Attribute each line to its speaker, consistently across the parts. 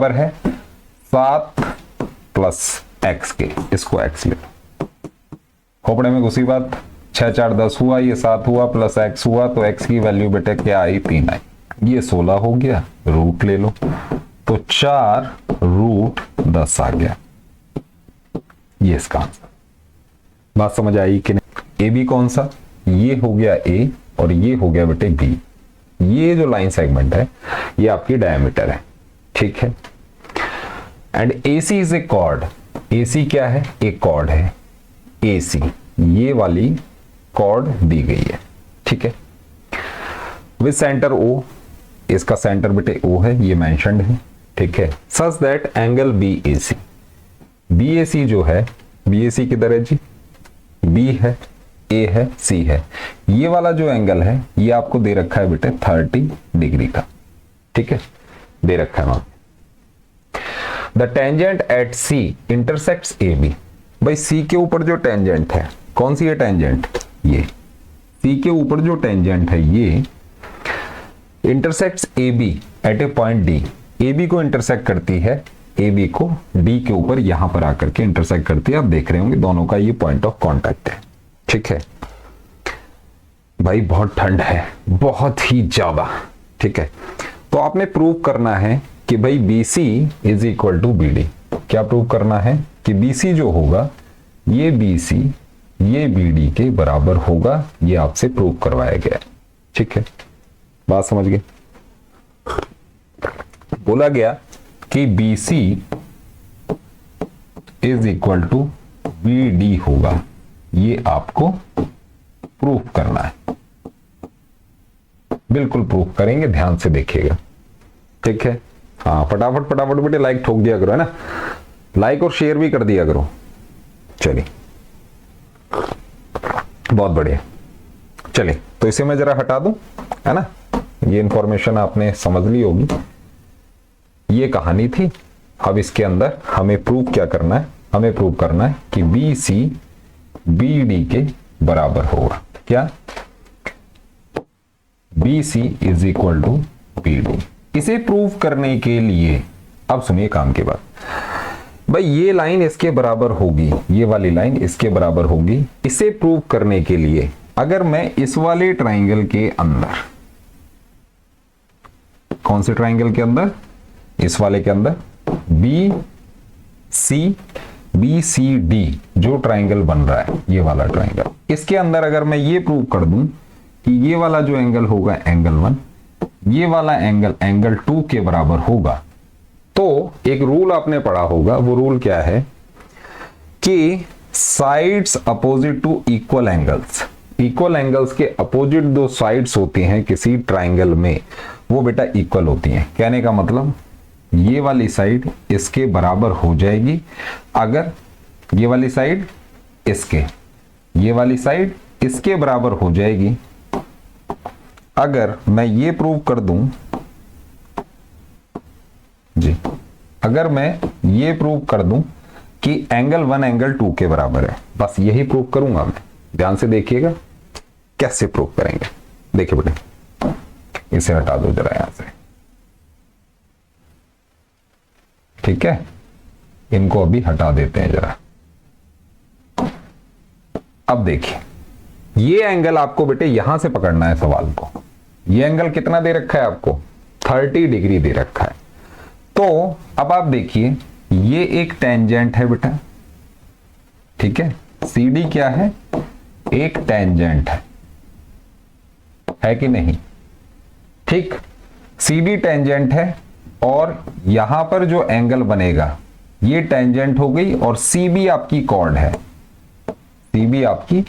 Speaker 1: बराबर है 7 plus x के, इसको एक्स ले लो, खोपड़े में घुसी बात, 6 4 10 हुआ, ये 7 हुआ प्लस एक्स हुआ, तो एक्स की वैल्यू बेटे क्या आई 3 आई, ये 16 हो गया, रूट ले लो, तो 4 रूट 10 आ गया, ये इसका आंसर। बात समझ आई कि नहीं? ए बी कौन सा, ये हो गया ए और ये हो गया बेटे बी, ये जो लाइन सेगमेंट है ये आपकी डायमीटर है, ठीक है। And A C is a chord, A C क्या है, एक कॉर्ड है, ए सी ये वाली कॉर्ड दी गई है, ठीक है, विद सेंटर ओ, इसका सेंटर बेटे ओ है, ये मेंशन्ड है, ठीक है। Such that angle B A C, B A C जो है, बी ए सी किधर है जी, बी है, ए है, सी है, ये वाला जो एंगल है ये आपको दे रखा है बेटे 30 डिग्री का, ठीक है, दे रखा है वहां। The tangent at C intersects A B, भाई सी के ऊपर जो टेंजेंट है, कौन सी है टेंजेंट, ये सी के ऊपर जो टेंजेंट है ये intersects A B at a point D, A B को इंटरसेक्ट करती है, ए बी को डी के ऊपर यहां पर आकर के इंटरसेक्ट करती है, आप देख रहे होंगे दोनों का ये पॉइंट ऑफ कांटेक्ट है, ठीक है। भाई बहुत ठंड है, बहुत ही ज्यादा, ठीक है, तो आपने प्रूव करना है कि भाई BC is equal to BD, क्या प्रूव करना है कि BC जो होगा ये BC ये BD के बराबर होगा, ये आपसे प्रूव करवाया गया, ठीक है, बात समझ गए। बोला गया कि BC is equal to BD होगा, ये आपको प्रूफ करना है, बिल्कुल प्रूफ करेंगे, ध्यान से देखिएगा, ठीक है। हाँ फटाफट फटाफट बेटे लाइक ठोक दिया करो, है ना, लाइक और शेयर भी कर दिया करो। चलिए बहुत बढ़िया, चलिए तो इसे मैं जरा हटा दूं, है ना, ये इंफॉर्मेशन आपने समझ ली होगी, ये कहानी थी। अब इसके अंदर हमें प्रूव क्या करना है, हमें प्रूव करना है कि BC BD के बराबर होगा, क्या BC is equal to BD। इसे प्रूव करने के लिए अब सुनिए काम की बात, भाई ये लाइन इसके बराबर होगी, ये वाली लाइन इसके बराबर होगी, इसे प्रूव करने के लिए अगर मैं इस वाले ट्राइंगल के अंदर, कौन से ट्राइंगल के अंदर, इस वाले के अंदर BCD जो ट्राइंगल बन रहा है, ये वाला ट्राइंगल, इसके अंदर अगर मैं ये प्रूव कर दूं कि ये वाला जो एंगल होगा एंगल 1, ये वाला एंगल 2 के बराबर होगा, तो एक रूल आपने पढ़ा होगा, वो रूल क्या है कि sides opposite to equal angles, equal angles के अपोजिट दो साइड्स होती हैं किसी ट्राइंगल में, वो बेटा इक्वल होती हैं। कहने का मतलब ये वाली साइड इसके बराबर हो जाएगी अगर ये वाली साइड इसके, ये वाली साइड इसके बराबर हो जाएगी अगर मैं ये प्रूव कर दूं जी, अगर मैं ये प्रूव कर दूं कि एंगल 1 एंगल 2 के बराबर है, बस यही प्रूव करूंगा मैं। ध्यान से देखिएगा कैसे प्रूव करेंगे, देखिए बेटे, इसे हटा दो जरा यहां से, ठीक है, इनको अभी हटा देते हैं जरा। अब देखिए ये एंगल आपको बेटे यहां से पकड़ना है सवाल को, ये एंगल कितना दे रखा है आपको, 30 डिग्री दे रखा है। तो अब आप देखिए ये एक टेंजेंट है बेटा, ठीक है, CD क्या है, एक टेंजेंट है कि नहीं, ठीक, CD टेंजेंट है और यहां पर जो एंगल बनेगा ये टेंजेंट हो गई और CB आपकी कॉर्ड है, CB आपकी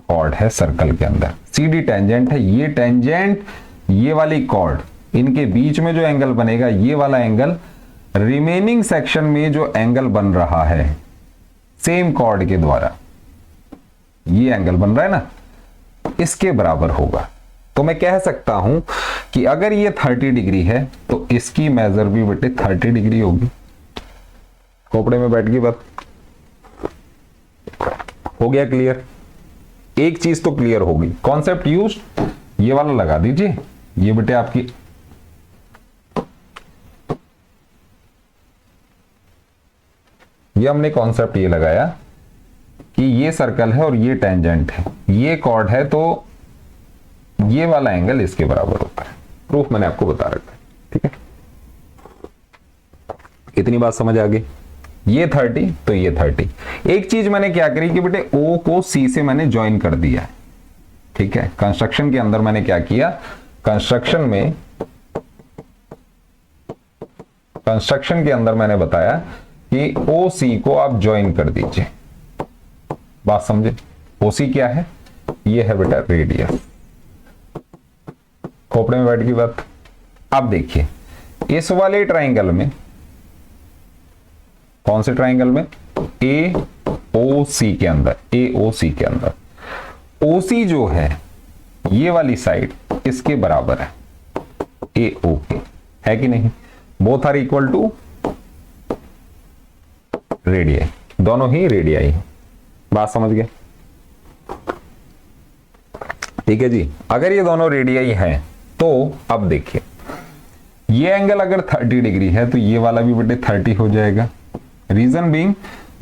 Speaker 1: कॉर्ड है सर्कल के अंदर, CD टेंजेंट है, ये टेंजेंट ये वाली कॉर्ड, इनके बीच में जो एंगल बनेगा ये वाला एंगल, रिमेनिंग सेक्शन में जो एंगल बन रहा है सेम कॉर्ड के द्वारा, ये एंगल बन रहा है ना, इसके बराबर होगा। तो मैं कह सकता हूं कि अगर ये 30 डिग्री है तो इसकी मेजर भी बेटे 30 डिग्री होगी। खोपड़े में बैठ गई बात, हो गया क्लियर? एक चीज तो क्लियर होगी, कॉन्सेप्ट यूज, ये वाला लगा दीजिए, ये बेटे आपकी ये हमने कॉन्सेप्ट ये लगाया कि ये सर्कल है और ये टेंजेंट है, ये कॉर्ड है, तो ये वाला एंगल इसके बराबर होता है। प्रूफ मैंने आपको बता रखा है, ठीक है। इतनी बात समझ आ गई। ये 30 तो ये 30। एक चीज मैंने क्या करी कि बेटे O को C से मैंने ज्वाइन कर दिया है, ठीक है। कंस्ट्रक्शन के अंदर मैंने क्या किया, कंस्ट्रक्शन के अंदर मैंने बताया कि OC को आप ज्वाइन कर दीजिए। बात समझे। OC क्या है, ये है बेटा रेडियस। खोपड़े में बैठ गई बात। अब देखिए इस वाले ट्राइंगल में, कौन से ट्राइंगल में, AOC के अंदर, AOC के अंदर OC जो है ये वाली साइड इसके बराबर है AO के, है कि नहीं। Both are equal to radii, दोनों ही रेडियाई है। बात समझ गए, ठीक है जी। अगर ये दोनों रेडियाई हैं तो अब देखिए ये एंगल अगर 30 डिग्री है तो ये वाला भी बेटे 30 हो जाएगा। रीजन बीइंग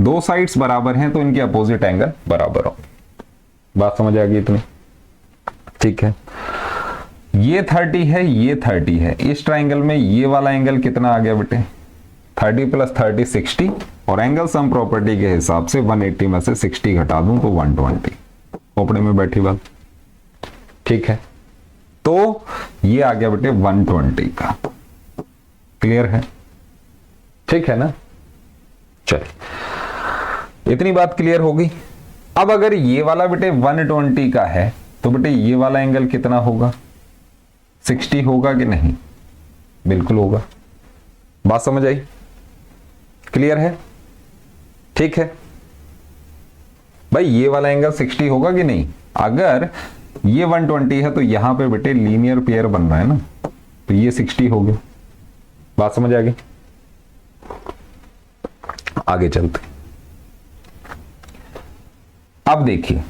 Speaker 1: दो साइड्स बराबर हैं तो इनके अपोजिट एंगल बराबर हो। बात समझ आ गई इतनी, ठीक है। ये 30 है, ये 30 है। इस ट्राइंगल में ये वाला एंगल कितना आ गया बेटे, 30 + 30 60, और एंगल सम प्रॉपर्टी के हिसाब से 180 में से 60 घटा दूं तो 120। खोपड़े में बैठी बात, ठीक है। तो ये आ गया बेटे 120 का। क्लियर है, ठीक है ना। चलिए इतनी बात क्लियर होगी। अब अगर ये वाला बेटे 120 का है तो बेटे ये वाला एंगल कितना होगा, 60 होगा कि नहीं, बिल्कुल होगा। बात समझ आई, क्लियर है, ठीक है भाई। ये वाला एंगल 60 होगा कि नहीं। अगर ये 120 है तो यहां पे बेटे लीनियर पेयर बन रहा है ना, तो ये 60 हो गया। बात समझ आ गई, आगे चलते। अब देखिए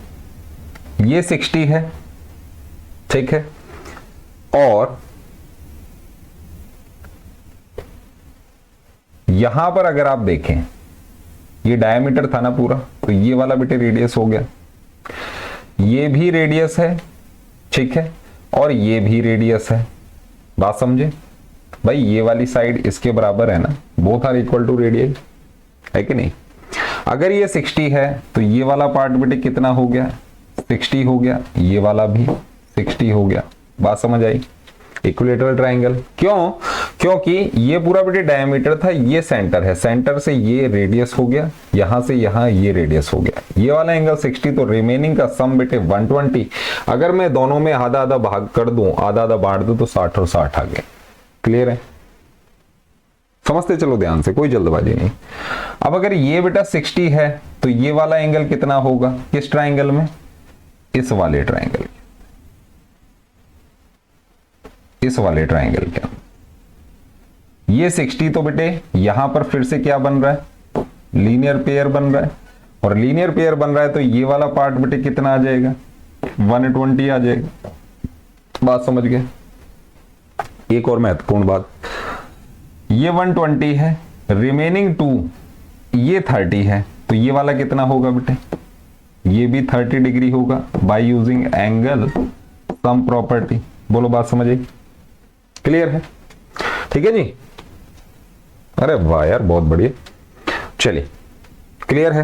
Speaker 1: ये 60 है, ठीक है, और यहां पर अगर आप देखें ये डायमीटर था ना पूरा, तो ये वाला बेटे रेडियस हो गया, ये भी रेडियस है, ठीक है, और ये भी रेडियस है। बात समझे भाई, ये वाली साइड इसके बराबर है ना, both are equal to radius, है कि नहीं। अगर ये 60 है तो ये वाला पार्ट बेटे कितना हो गया, 60 हो गया, ये वाला भी 60 हो गया। बात समझ आई। इक्विलेटरल ट्राइंगल क्यों, क्योंकि ये पूरा बेटे डायमीटर था, ये सेंटर है, सेंटर से ये रेडियस हो गया, यहां से यहां ये रेडियस हो गया। ये वाला एंगल 60, तो रिमेनिंग का सम बेटे 120। अगर मैं दोनों में आधा आधा भाग कर दूं, आधा आधा बांट दूं, तो 60 और 60 आ गए। क्लियर है, समझते चलो ध्यान से, कोई जल्दबाजी नहीं। अब अगर ये बेटा 60 है तो ये वाला एंगल कितना होगा, किस ट्राइंगल में, इस वाले ट्राइंगल, इस वाले ट्राइंगल के अंदर ये 60, तो बेटे यहां पर फिर से क्या बन रहा है, लीनियर पेयर बन रहा है, और लीनियर पेयर बन रहा है तो ये वाला पार्ट बेटे कितना आ जाएगा, 120 आ जाएगा। बात समझ गए। एक और महत्वपूर्ण बात, ये 120 है, रिमेनिंग 2 ये 30 है, तो ये वाला कितना होगा बेटे, ये भी 30 डिग्री होगा by using angle sum property. बोलो बात समझ आई, क्लियर है, ठीक है जी। अरे वाह यार, बहुत बढ़िया। चलिए क्लियर है।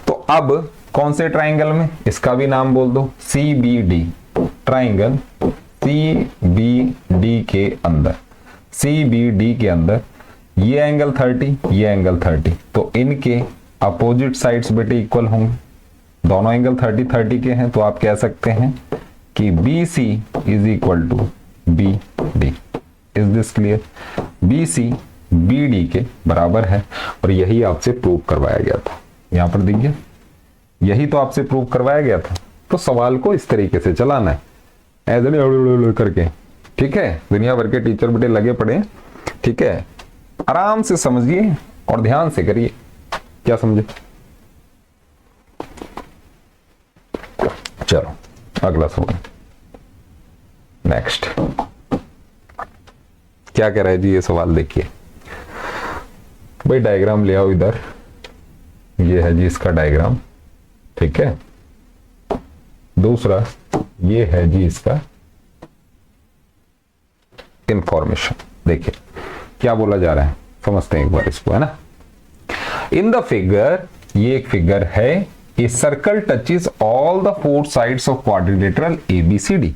Speaker 1: तो अब कौन से ट्राइंगल में, इसका भी नाम बोल दो, CBD ट्राइंगल, CBD के अंदर, CBD के अंदर ये एंगल 30, ये एंगल 30, तो इनके अपोजिट साइड्स बेटे इक्वल होंगे। दोनों एंगल 30 30 के हैं, तो आप कह सकते हैं कि BC is equal to BD। Is this clear. BC BD के बराबर है, और यही आपसे प्रूव करवाया गया था। यहां पर देखिए, यही तो आपसे प्रूव करवाया गया था। तो सवाल को इस तरीके से चलाना है, ऐसे करके, ठीक है। दुनिया भर के टीचर बेटे लगे पड़े, ठीक है। आराम से समझिए और ध्यान से करिए। क्या समझे, चलो अगला सवाल, नेक्स्ट। क्या कह रहा है जी ये सवाल, देखिए भाई डायग्राम ले आओ इधर, ये है जी इसका डायग्राम, ठीक है। दूसरा ये है जी इसका इंफॉर्मेशन। देखिए क्या बोला जा रहा है, समझते हैं एक बार इसको, है ना। इन द फिगर, ये एक फिगर है, a circle touches all the four sides of quadrilateral A B C D.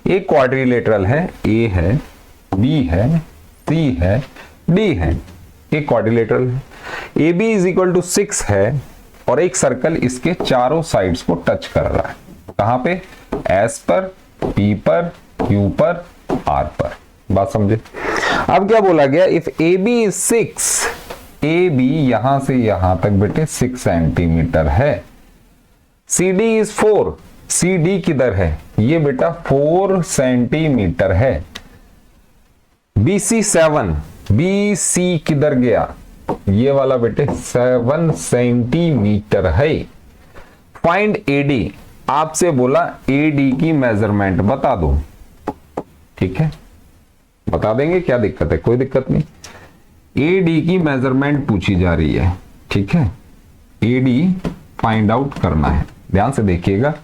Speaker 1: एक क्वाड्रिलेटरल है, ए है, बी है, सी है, डी है, एक क्वाड्रिलेटरल है। A B is equal to 6 है और एक सर्कल इसके चारों साइड्स को टच कर रहा है। कहां पे? एस पर, पी पर, क्यू पर, आर पर। बात समझे? अब क्या बोला गया, if A B is 6, A B यहां से यहां तक बेटे 6 सेंटीमीटर है। C D is 4, C D किधर है? ये बेटा 4 सेंटीमीटर है। बी सी 7, बी सी किधर गया? ये वाला बेटे 7 सेंटीमीटर है। फाइंड ए डी, आपसे बोला ए डी की मेजरमेंट बता दो, ठीक है, बता देंगे, क्या दिक्कत है? कोई दिक्कत नहीं। ए डी की मेजरमेंट पूछी जा रही है, ठीक है, ए डी फाइंड आउट करना है। ध्यान से देखिएगा,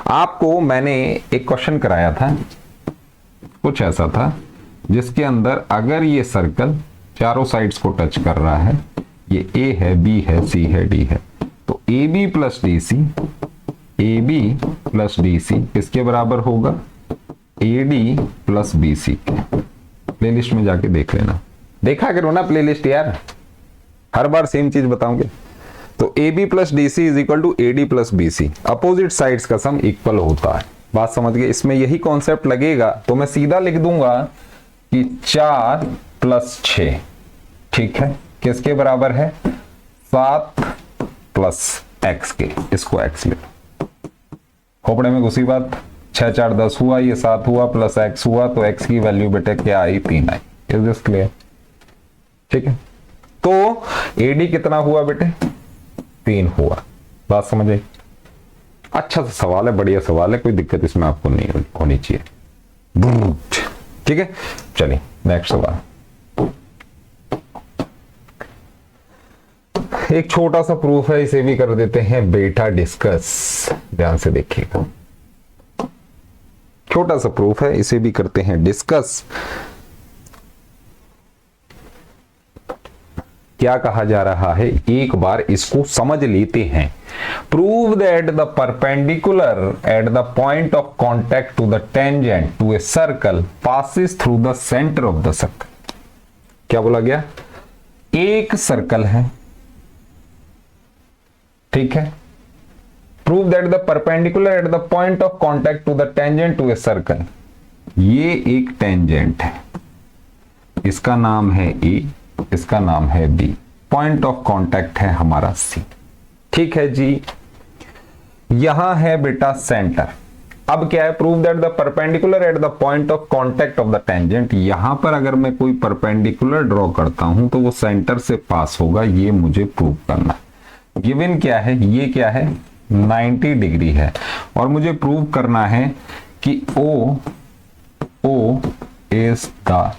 Speaker 1: आपको मैंने एक क्वेश्चन कराया था, कुछ ऐसा था जिसके अंदर अगर ये सर्कल चारों साइड्स को टच कर रहा है, ये ए है, बी है, सी है, डी है, तो A B plus D C, A B plus D C किसके बराबर होगा? A D plus B C के। प्लेलिस्ट में जाके देख लेना, देखा करो ना प्लेलिस्ट यार, हर बार सेम चीज बताऊंगे। तो A B plus D C is equal to A D plus B C, opposite sides का सम इक्वल होता है। बात समझ गए? इसमें यही कॉन्सेप्ट लगेगा, तो मैं सीधा लिख दूंगा कि 4 प्लस 6, ठीक है, किसके बराबर है? 7 प्लस एक्स के। इसको एक्स ले, खोपड़े में घुसी बात। 6 4 10 हुआ, ये 7 हुआ प्लस एक्स हुआ, तो एक्स की वैल्यू बेटे क्या आई? 3 आई। Is this clear? ठीक है, तो एडी कितना हुआ बेटे? 3 हुआ। बात समझ आई? अच्छा सा सवाल है, बढ़िया सवाल है, कोई दिक्कत इसमें आपको नहीं होनी चाहिए। ठीक है, चलिए नेक्स्ट सवाल। एक छोटा सा प्रूफ है, इसे भी कर देते हैं बेटा डिस्कस। ध्यान से देखिएगा, छोटा सा प्रूफ है, इसे भी करते हैं डिस्कस। क्या कहा जा रहा है, एक बार इसको समझ लेते हैं। Prove that the perpendicular at the point of contact to the tangent to a circle passes through the centre of the circle. क्या बोला गया? एक सर्कल है, ठीक है, prove that the perpendicular at the point of contact to the tangent to a circle. ये एक tangent है, इसका नाम है ए, इसका नाम है बी, पॉइंट ऑफ कांटेक्ट है हमारा सी, ठीक है जी। यहां है बेटा सेंटर। अब क्या है? Prove that the perpendicular at the point of contact of the tangent. यहां पर अगर मैं कोई परपेंडिकुलर ड्रॉ करता हूं तो वो सेंटर से पास होगा, ये मुझे प्रूव करना है। गिवन क्या है? ये क्या है? 90 डिग्री है, और मुझे प्रूव करना है कि ओ इज द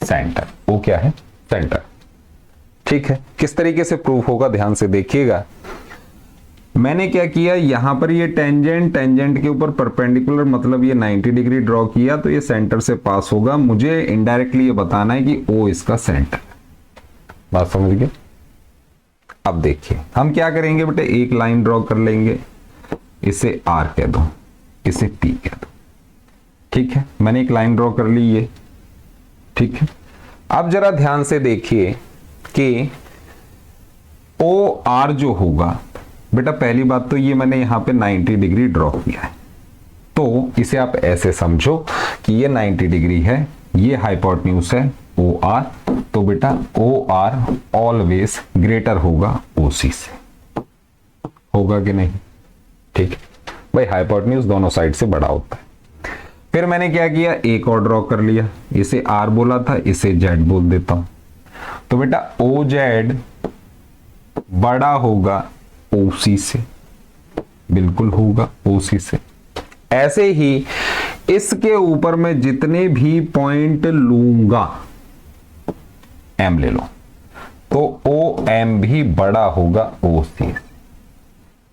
Speaker 1: सेंटर। वो क्या है? सेंटर। ठीक है, किस तरीके से प्रूफ होगा ध्यान से देखिएगा। मैंने क्या किया, यहां पर ये टेंजेंट के ऊपर परपेंडिकुलर मतलब ये 90 डिग्री ड्रॉ किया, तो ये सेंटर से पास होगा। मुझे इनडायरेक्टली ये बताना है कि ओ इसका सेंटर। बात समझ गए? अब देखिए हम क्या करेंगे बेटे, एक लाइन ड्रॉ कर लेंगे, इसे आर कह दो, इसे पी कह दो, ठीक है। मैंने एक लाइन ड्रॉ कर ली ये, ठीक है। अब जरा ध्यान से देखिए कि ओ आर जो होगा बेटा, पहली बात तो ये मैंने यहां पे 90 डिग्री ड्रॉ किया है, तो इसे आप ऐसे समझो कि ये 90 डिग्री है, ये हाइपोटेन्यूज है ओ आर, तो बेटा ओ आर ऑलवेज ग्रेटर होगा ओ सी से। होगा कि नहीं? ठीक भाई, हाइपोटेन्यूज दोनों साइड से बड़ा होता है। फिर मैंने क्या किया, एक और ड्रॉ कर लिया, इसे आर बोला था, इसे जेड बोल देता हूं, तो बेटा ओ जेड बड़ा होगा ओसी से, बिल्कुल होगा ओसी से। ऐसे ही इसके ऊपर मैं जितने भी पॉइंट लूंगा, एम ले लो, तो तो ओ एम भी बड़ा होगा ओ सी।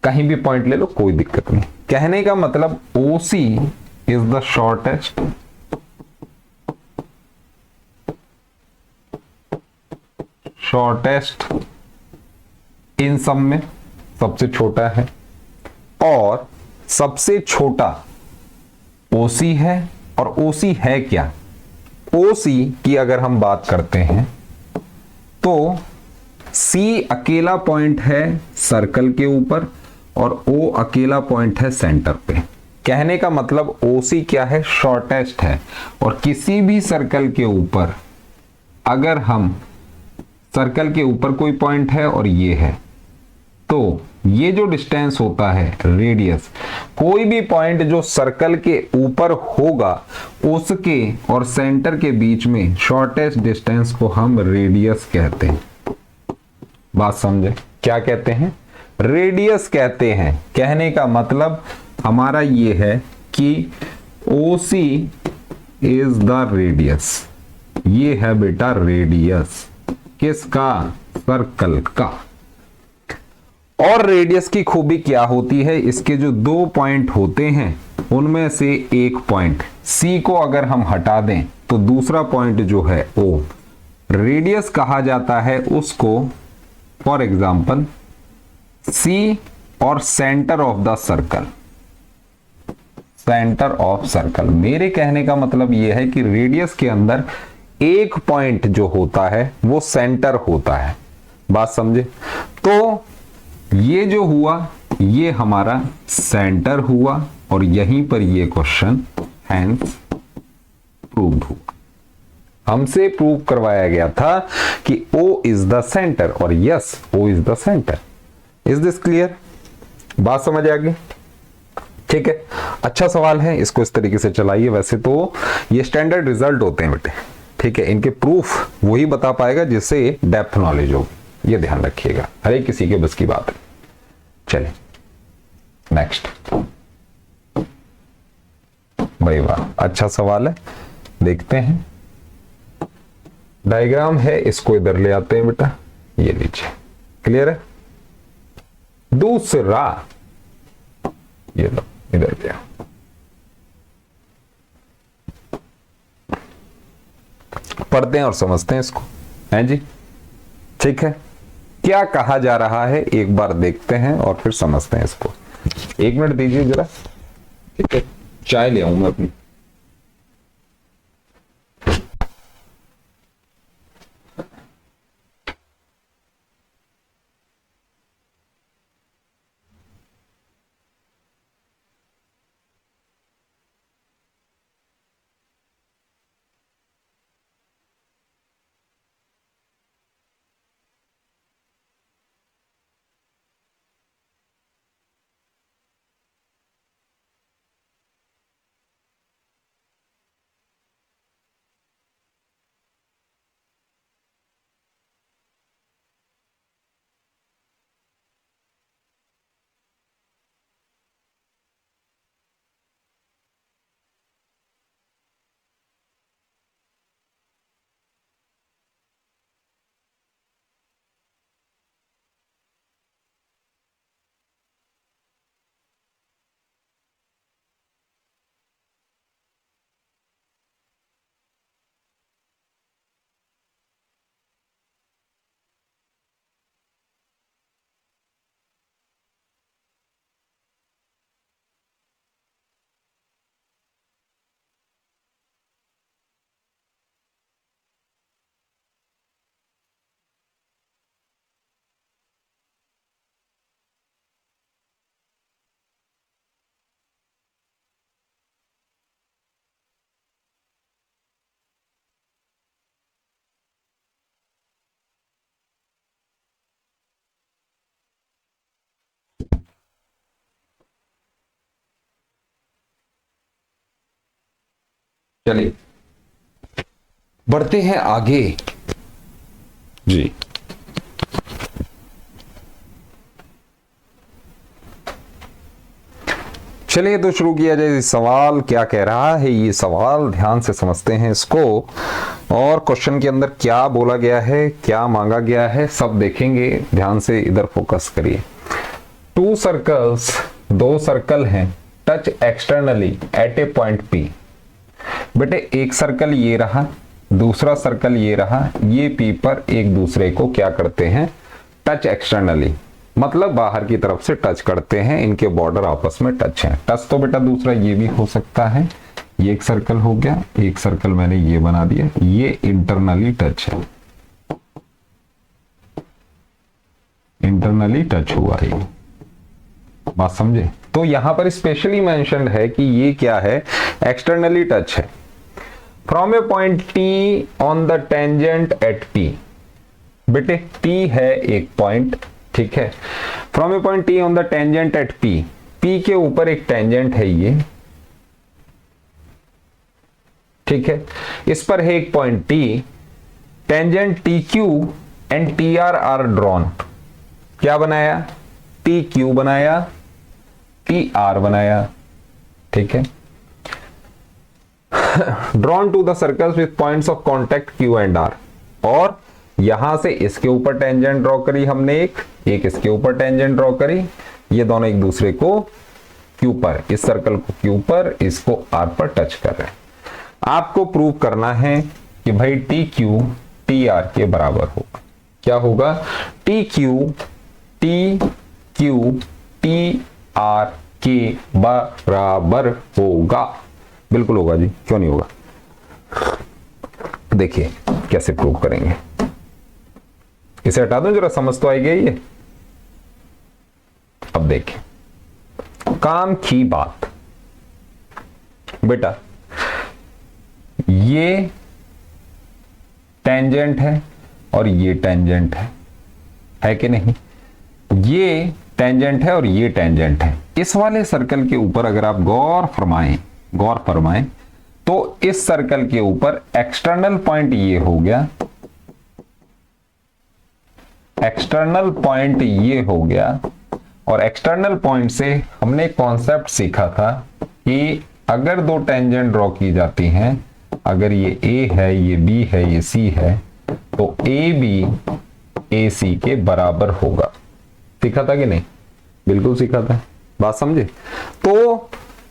Speaker 1: कहीं भी पॉइंट ले लो, कोई दिक्कत नहीं। कहने का मतलब ओ सी इज द शॉर्टेस्ट, इन सब में सबसे छोटा है, और सबसे छोटा ओसी है। और ओसी है क्या? ओसी की अगर हम बात करते हैं तो सी अकेला पॉइंट है सर्कल के ऊपर और ओ अकेला पॉइंट है सेंटर पे। कहने का मतलब ओसी क्या है? शॉर्टेस्ट है। और किसी भी सर्कल के ऊपर, अगर हम सर्कल के ऊपर कोई पॉइंट है और ये है, तो ये जो डिस्टेंस होता है रेडियस, कोई भी पॉइंट जो सर्कल के ऊपर होगा उसके और सेंटर के बीच में शॉर्टेस्ट डिस्टेंस को हम रेडियस कहते हैं। बात समझे? क्या कहते हैं? रेडियस कहते हैं। कहने का मतलब हमारा ये है कि OC इज द रेडियस। ये है बेटा रेडियस किसका? सर्कल का। और रेडियस की खूबी क्या होती है? इसके जो दो पॉइंट होते हैं उनमें से एक पॉइंट C को अगर हम हटा दें तो दूसरा पॉइंट जो है O, रेडियस कहा जाता है उसको। फॉर एग्जाम्पल C और centre of the circle, centre of circle. मेरे कहने का मतलब यह है कि रेडियस के अंदर एक पॉइंट जो होता है वो सेंटर होता है। बात समझे? तो ये जो हुआ ये हमारा सेंटर हुआ और यहीं पर ये क्वेश्चन हैंस प्रूव्ड हुआ। हमसे प्रूव करवाया गया था कि O इज द सेंटर, और yes O is the centre. Is this clear? बात समझ आ गई? ठीक है, अच्छा सवाल है, इसको इस तरीके से चलाइए। वैसे तो ये स्टैंडर्ड रिजल्ट होते हैं बेटे, ठीक है, इनके प्रूफ वही बता पाएगा जिससे डेप्थ नॉलेज होगी। ये ध्यान रखिएगा, हर एक किसी के बस की बात है। चलिए नेक्स्ट। भाई वाह, अच्छा सवाल है, देखते हैं। डायग्राम है, इसको इधर ले आते हैं बेटा, ये लीजिए। क्लियर है? दूसरा ये लो, इधर गया। पढ़ते हैं और समझते हैं इसको, हैं जी? ठीक है, क्या कहा जा रहा है एक बार देखते हैं और फिर समझते हैं इसको। एक मिनट दीजिए जरा, ठीक है, चाय ले आऊं मैं अपनी। चलिए बढ़ते हैं आगे जी। चलिए तो शुरू किया जाए। सवाल क्या कह रहा है ये सवाल, ध्यान से समझते हैं इसको, और क्वेश्चन के अंदर क्या बोला गया है, क्या मांगा गया है, सब देखेंगे। ध्यान से इधर फोकस करिए। टू सर्कल्स, दो सर्कल हैं, touch externally eight a point P. बेटे एक सर्कल ये रहा, दूसरा सर्कल ये रहा, ये पी पर एक दूसरे को क्या करते हैं, टच एक्सटर्नली, मतलब बाहर की तरफ से टच करते हैं, इनके बॉर्डर आपस में टच हैं। टच तो बेटा दूसरा ये भी हो सकता है, ये एक सर्कल हो गया, एक सर्कल मैंने ये बना दिया, ये इंटरनली टच है, इंटरनली टच हुआ है, बात समझे। तो यहां पर स्पेशली मेंशन्ड है कि ये क्या है, एक्सटर्नली टच है। From A point T on the tangent eight P. बेटे टी है एक पॉइंट, ठीक है। From A point T on the tangent eight P, P के ऊपर एक टेंजेंट है ये, ठीक है। इस पर है एक point T, tangent T Q and T R are drawn. क्या बनाया, टी क्यू बनाया, टी आर बनाया, ठीक है। Drawn to the circles with points of contact Q and R. और यहां से इसके ऊपर टेंजेंट ड्रॉ करी हमने, एक इसके ऊपर टेंजेंट ड्रॉ करी, ये दोनों एक दूसरे को क्यू पर, इस सर्कल को क्यू पर, इसको आर पर टच कर रहे हैं। आपको प्रूव करना है कि भाई टी क्यू टी आर के बराबर होगा। क्या होगा, टी क्यू टी आर के बराबर होगा। बिल्कुल होगा जी, क्यों नहीं होगा। देखिए कैसे प्रूव करेंगे, इसे हटा दो जरा, समझ तो आएगी ये। अब देखिए काम की बात, बेटा ये टेंजेंट है और ये टेंजेंट है कि नहीं, ये टेंजेंट है और ये टेंजेंट है। इस वाले सर्कल के ऊपर अगर आप गौर फरमाएं तो इस सर्कल के ऊपर एक्सटर्नल पॉइंट ये हो गया, एक्सटर्नल पॉइंट ये हो गया, और एक्सटर्नल पॉइंट से हमने कॉन्सेप्ट सीखा था कि अगर दो टेंजेंट ड्रॉ की जाती हैं, अगर ये A है, ये B है, ये C है, तो AB AC के बराबर होगा। सीखा था कि नहीं, बिल्कुल सीखा था, बात समझे। तो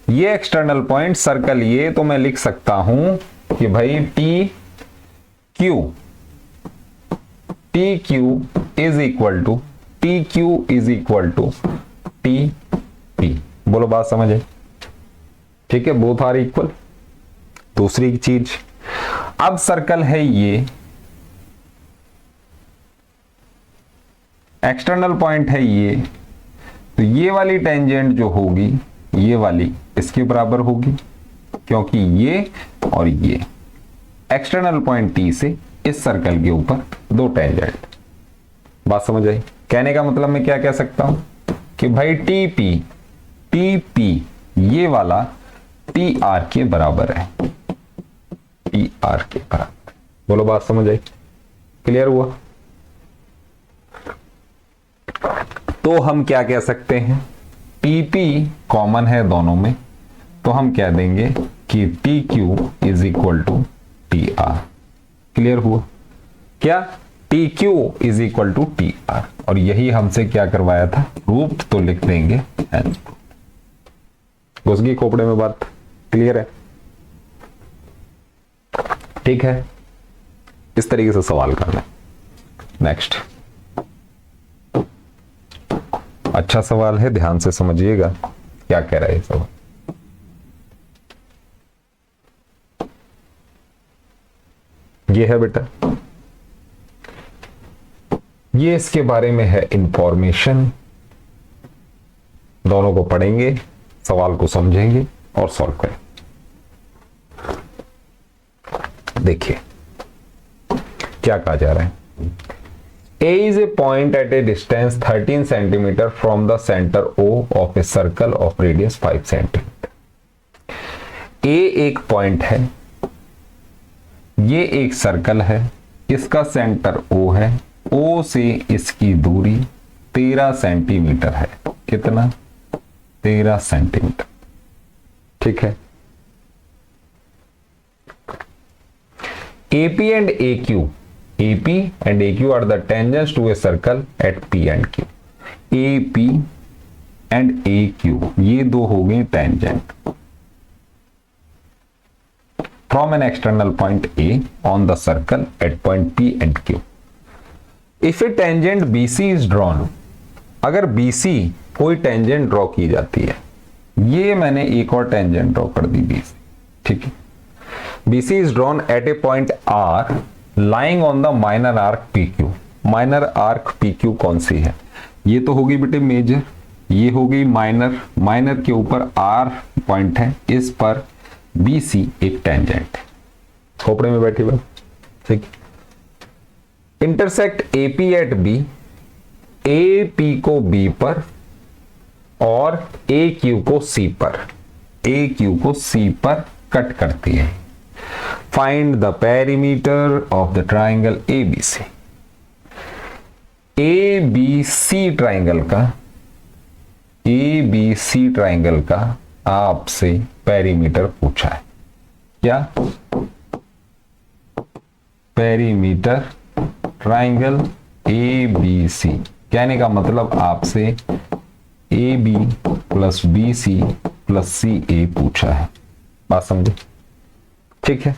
Speaker 1: ये एक्सटर्नल पॉइंट सर्कल ये, तो मैं लिख सकता हूं कि भाई T Q is equal to T P. बोलो बात समझे, ठीक है, बोथ आर इक्वल। दूसरी चीज, अब सर्कल है ये, एक्सटर्नल पॉइंट है ये, तो ये वाली टेंजेंट जो होगी, ये वाली इसके बराबर होगी, क्योंकि ये और ये एक्सटर्नल पॉइंट टी से इस सर्कल के ऊपर दो टेंजेंट। बात समझ आई। कहने का मतलब मैं क्या कह सकता हूं कि भाई टी पी ये वाला टी आर के बराबर है, टी आर के बराबर। बोलो बात समझ आई, क्लियर हुआ। तो हम क्या कह सकते हैं, टीपी कॉमन है दोनों में, तो हम कह देंगे कि T Q is equal to T R. Clear हुआ क्या, T Q is equal to T R. और यही हमसे क्या करवाया था, रूप तो लिख देंगे, घुस गई खोपड़े में बात, क्लियर है, ठीक है। इस तरीके से सवाल करना। नेक्स्ट, अच्छा सवाल है, ध्यान से समझिएगा क्या कह रहा है सवाल। ये है बेटा, ये इसके बारे में है इंफॉर्मेशन। दोनों को पढ़ेंगे, सवाल को समझेंगे और सॉल्व करें। देखिए क्या कहा जा रहा है, A is a point at a distance 13 centimeter from the center O of a circle of radius 5 centimeter. A एक पॉइंट है, ये एक सर्कल है, इसका सेंटर O है, O से इसकी दूरी 13 सेंटीमीटर है। कितना, 13 सेंटीमीटर। ठीक है। AP and AQ, AP and AQ are the tangents to a circle at P and Q. AP and AQ ये दो हो गए tangent from an external point A on the circle at point P and Q. If a tangent BC is drawn, अगर BC कोई tangent draw की जाती है, ये मैंने एक और tangent ड्रॉ कर दी BC, ठीक है। BC is drawn at a point R lying on the minor arc PQ. minor arc PQ कौन सी है? ये तो होगी बेटे मेजर, ये होगी माइनर, माइनर के ऊपर R पॉइंट है, इस पर BC एक टेंजेंट है। खोपड़े में बैठी बात, ठीक। Intersect AP at B, AP को B पर और AQ को C पर, AQ को C पर कट करती है। Find the perimeter of the triangle ABC। ABC triangle का आपसे पेरीमीटर पूछा है। क्या? पेरीमीटर ट्राइंगल ABC, कहने का मतलब आपसे AB plus BC plus CA पूछा है। बात समझे? ठीक है,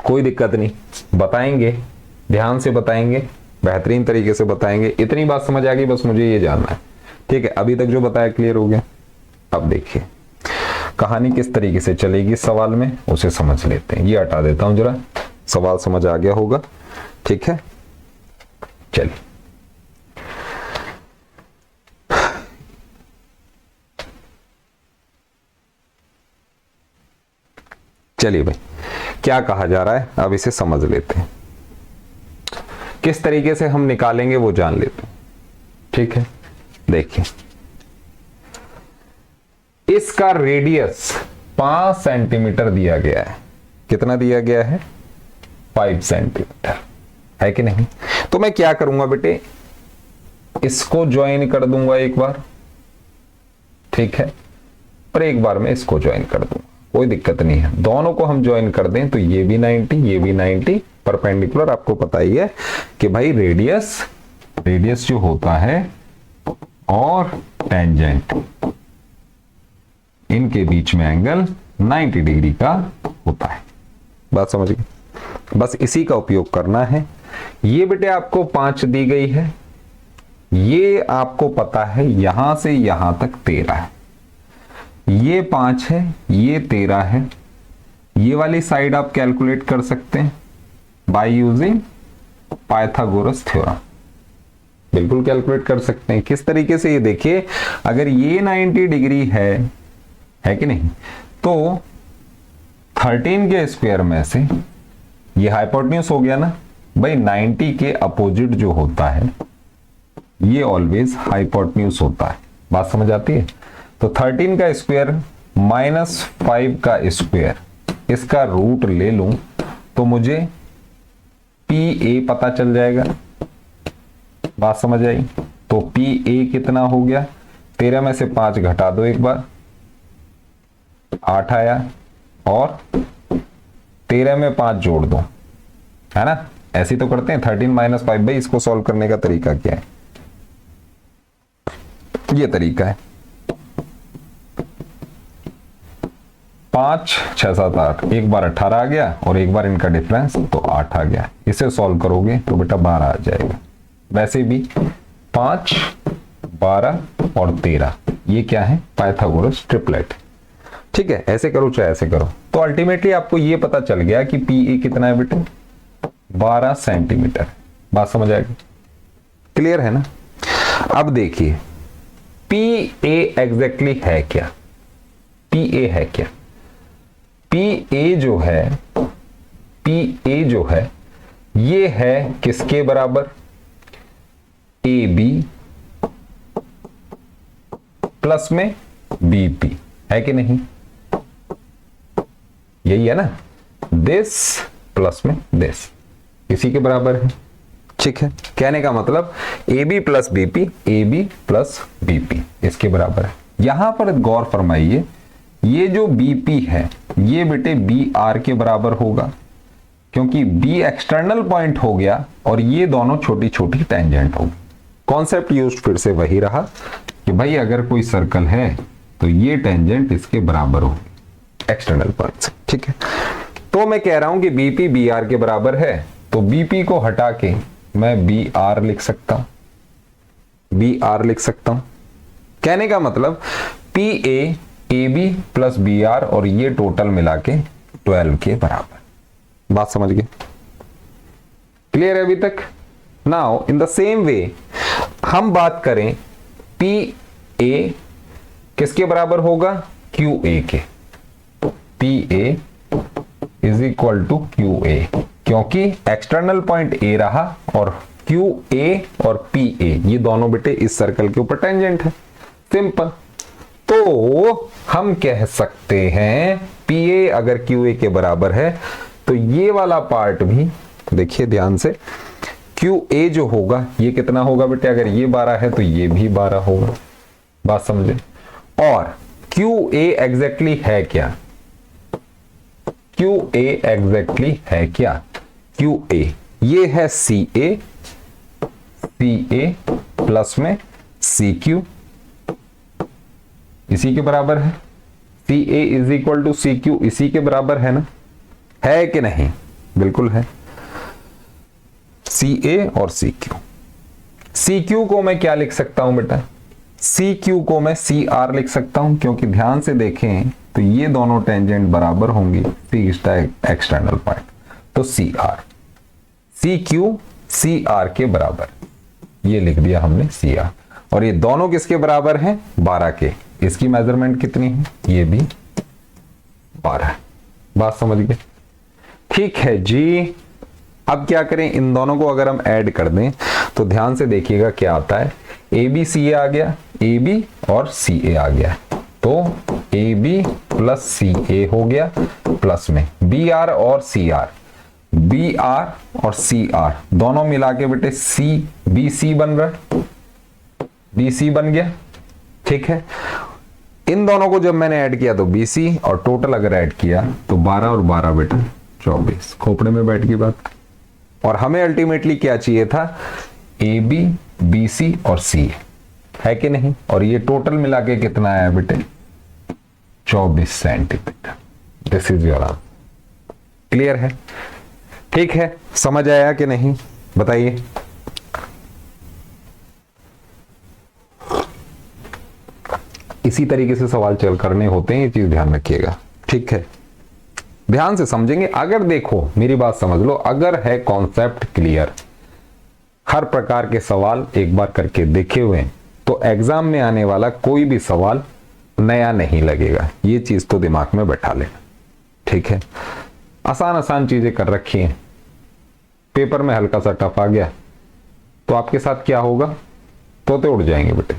Speaker 1: कोई दिक्कत नहीं, बताएंगे, ध्यान से बताएंगे, बेहतरीन तरीके से बताएंगे। इतनी बात समझ आ गई, बस मुझे ये जानना है, ठीक है। अभी तक जो बताया क्लियर हो गया। अब देखिए कहानी किस तरीके से चलेगी सवाल में, उसे समझ लेते हैं। ये हटा देता हूं जरा, सवाल समझ आ गया होगा, ठीक है। चलिए चलिए भाई, क्या कहा जा रहा है अब इसे समझ लेते हैं। किस तरीके से हम निकालेंगे वो जान लेते हैं, ठीक है। देखिए इसका रेडियस 5 सेंटीमीटर दिया गया है। कितना दिया गया है? 5 सेंटीमीटर, है कि नहीं? तो मैं क्या करूंगा बेटे, इसको ज्वाइन कर दूंगा एक बार, ठीक है, और एक बार में इसको ज्वाइन कर दूंगा, कोई दिक्कत नहीं है। दोनों को हम ज्वाइन कर दें तो ये भी 90, ये भी 90, परपेंडिकुलर। आपको पता ही है कि भाई रेडियस जो होता है और टेंजेंट, इनके बीच में एंगल 90 डिग्री का होता है। बात समझ गए? बस इसी का उपयोग करना है। ये बेटे आपको 5 दी गई है, ये आपको पता है यहां से यहां तक 13 है, ये 5 है, ये 13 है। ये वाली साइड आप कैलकुलेट कर सकते हैं बाय यूजिंग पाइथागोरस थ्योरम, बिल्कुल कैलकुलेट कर सकते हैं। किस तरीके से? ये देखिए, अगर ये 90 डिग्री है कि नहीं, तो 13 के स्क्वायर में से ये हाइपोटेन्यूज हो गया ना भाई, 90 के अपोजिट जो होता है ये ऑलवेज हाइपोटेन्यूज होता है। बात समझ आती है? तो 13 का स्क्वायर माइनस 5 का स्क्वायर, इसका रूट ले लूं तो मुझे PA पता चल जाएगा। बात समझ आई? तो PA कितना हो गया? 13 में से 5 घटा दो एक बार, 8 आया, और 13 में 5 जोड़ दो, है ना? ऐसे तो करते हैं 13 माइनस 5। भाई इसको सॉल्व करने का तरीका क्या है? ये तरीका है 5 6 7 8, एक बार 18 आ गया और एक बार इनका डिफरेंस तो 8 आ गया। इसे सॉल्व करोगे तो बेटा 12 आ जाएगा। वैसे भी 5 12 और 13 ये क्या है? पाइथागोरस ट्रिपलेट, ठीक है। ऐसे करो चाहे ऐसे करो, तो अल्टीमेटली आपको ये पता चल गया कि PA कितना है बेटे? 12 सेंटीमीटर। बात समझ आएगी? क्लियर है ना? अब देखिए PA एग्जैक्टली है क्या? PA है क्या? PA जो है ये है किसके बराबर? AB प्लस में BP, है कि नहीं? यही है ना? दिस प्लस में दिस, इसी के बराबर है, ठीक है। कहने का मतलब AB plus BP, AB plus BP इसके बराबर है। यहां पर गौर फरमाइए, ये जो बीपी है ये बेटे बी आर के बराबर होगा, क्योंकि बी एक्सटर्नल पॉइंट हो गया और ये दोनों छोटी छोटी टेंजेंट होगी। कॉन्सेप्ट यूज फिर से वही रहा कि भाई अगर कोई सर्कल है तो ये टेंजेंट इसके बराबर होगी एक्सटर्नल पॉइंट से, ठीक है। तो मैं कह रहा हूं कि बीपी बी आर के बराबर है, तो बीपी को हटा के मैं बी आर लिख सकता हूं, बी आर लिख सकता हूं। कहने का मतलब P A B plus B R, और ये टोटल मिला के 12 के बराबर। बात समझ गए? क्लियर है अभी तक? Now in the same way हम बात करें पी ए किसके बराबर होगा? क्यू ए के। P A is equal to Q A, क्योंकि एक्सटर्नल पॉइंट ए रहा और क्यू ए और पी ए ये दोनों बेटे इस सर्कल के ऊपर टेंजेंट है। सिंपल। तो हम कह सकते हैं पी ए अगर क्यू ए के बराबर है तो ये वाला पार्ट भी देखिए ध्यान से, क्यू ए जो होगा ये कितना होगा बेटे? अगर ये 12 है तो ये भी 12 होगा। बात समझे? और क्यू ए एग्जैक्टली है क्या? क्यू ए एग्जैक्टली है क्या? क्यू ए ये है सी ए प्लस में सी क्यू, इसी के बराबर है। C A is equal to C Q इसी के बराबर है ना? है कि नहीं? बिल्कुल है। सी ए और सी क्यू। सी क्यू को मैं क्या लिख सकता हूं बेटा? सी क्यू को मैं सी आर लिख सकता हूं, क्योंकि ध्यान से देखें तो ये दोनों टेंजेंट बराबर होंगी, सी एक्सटर्नल पॉइंट, तो C R. C Q C R के बराबर, ये लिख दिया हमने सी आर। और ये दोनों किसके बराबर हैं? 12 के। इसकी मेजरमेंट कितनी है? ये भी 12। बात समझ गए? ठीक है जी। अब क्या करें? इन दोनों को अगर हम ऐड कर दें तो ध्यान से देखिएगा क्या आता है। ए बी सी ए आ गया, ए बी और सी ए आ गया, तो ए बी प्लस सी ए हो गया, प्लस में बी आर और सी आर, बी आर और सी आर दोनों मिला के बेटे सी बी सी बन रहा है, बी सी बन गया। ठीक है, इन दोनों को जब मैंने ऐड किया तो बी सी, और टोटल अगर ऐड किया तो 12 और 12 बेटा 24। खोपड़े में बैठ गई बात। और हमें अल्टीमेटली क्या चाहिए था? ए बी बी सी और सी, है कि नहीं? और ये टोटल मिला के कितना आया बेटे? 24 centimetre. This is your answer. Clear है? ठीक है, समझ आया कि नहीं? बताइए। इसी तरीके से सवाल चल करने होते हैं, ये चीज ध्यान रखिएगा। ठीक है, ध्यान से समझेंगे। अगर देखो मेरी बात समझ लो, अगर है कॉन्सेप्ट क्लियर, हर प्रकार के सवाल एक बार करके देखे हुए हैं, तो एग्जाम में आने वाला कोई भी सवाल नया नहीं लगेगा। ये चीज तो दिमाग में बैठा लेना। ठीक है, आसान आसान चीजें कर रखी हैं, पेपर में हल्का सा टफ आ गया तो आपके साथ क्या होगा? तोते उड़ जाएंगे बेटे।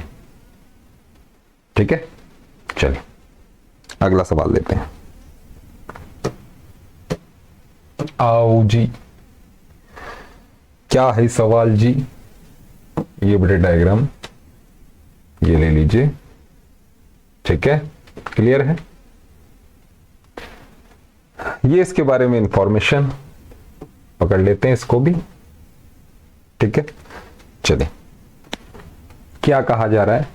Speaker 1: ठीक है, चलिए अगला सवाल लेते हैं। आओ जी, क्या है सवाल जी? ये बेटे डायग्राम ये ले लीजिए। ठीक है, क्लियर है? ये इसके बारे में इंफॉर्मेशन पकड़ लेते हैं इसको भी। ठीक है, चलिए क्या कहा जा रहा है